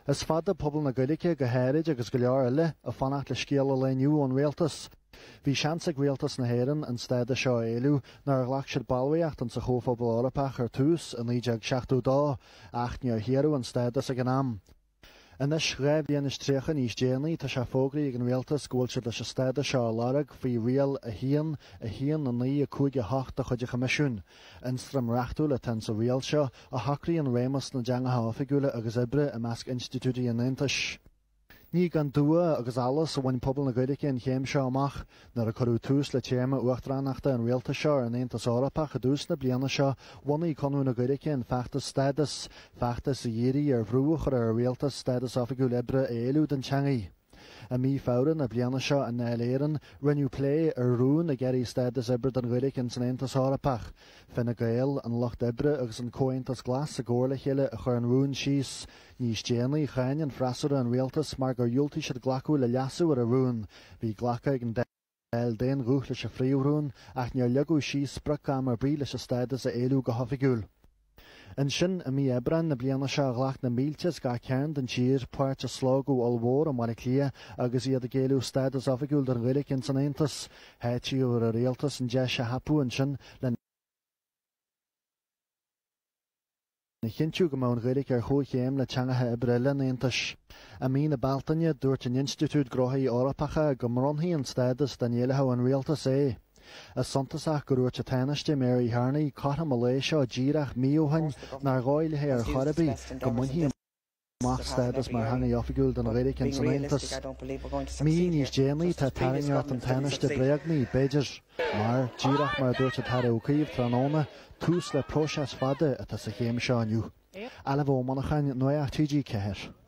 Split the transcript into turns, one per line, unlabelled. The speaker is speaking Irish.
Is fada pobl na Gaeilge go háirid agus go leor eile a fannacht le scéal le nniu ón Rialtas. Bhí seansag Rialtas na hÉireann an stádas seo éilú nar ghlach siad balwaíocht an sa chomhphobal Eorpach ar tús in 1972 ach níor hiarú an stádas ag an am. Inis raibh líonas tríocha níos déanaí tá se fógraí ag an Rialtas gúil siad leis a stádas seo larag faoi rial a híon na naí a cúige hocht a chuide chaisiún. Instram reachtú le tan sa rial seo a hacraí an rémas na deangatha ofigiúla agus Ailbhe i measc institútaí an tAontas. Ní gan dua agus alas a bhain pobl na Gaeilge an chéim seo amach nar a chorú tús le téama uachtaránachta an Rialtas seo ar an tAontas Eorpach a dús na bliana seo bhainaí conú na Gaeilge an feachtas stádas, feachtas a dhéirí ar bhrúach ar Rialtas stádas ofigiúil Ailbhe éilú den teangaí. A mí fáran na bliana seo an éilearan rinneú plé ar rún a geirí stádas Ailbhe den Gaeilge an tAontas Eorpach. Fin na Gael an Locht Ailbhe agus an cóintas glas a ggóla chéile a chur an rún síos. Níos déanaí chain an freasúra an Rialtas mar gur dúiltaí siad glacú le leasú ar a rún. Bhí glacha ag an déan rúch leis a phríomhrún ach níor leagú síos spracá mar brí leis a stádas a éilú go hofigiúil. In sin a mí ebran na bliana seo ghlach na míltes ga ceann den tír páirt a slógú olmhór an Monacháin agus iad a géilú stádas ofigiúil den Gaeilge an tAontas. Háitiú ar a Rialtas an deis a hapú an sin le na chintiú go mán Gaeilge ar chóchéim le teangatha Ailbhe le tAontas. A mí na Baltaine dúirt an Institút Grothaí Eorpacha go mrontaí an stádas Danielha an Rialtas é. A sontasach go ruairt a tainiste Mary Harney catha Malaysia díreach míohain nar Gaeilge ar chorabí go muincí amach stádas mar hanga ofigiúil den Gaeilge an tAontas. Mí níos déanaí tá taingeart an tainiste breagnaí beidir mar díreach mar dúirt a tar ócaíomh tróna tús le próseas fada a tá sa chéim seo aniu. Ailbhe Monacháin Nuacht TG4.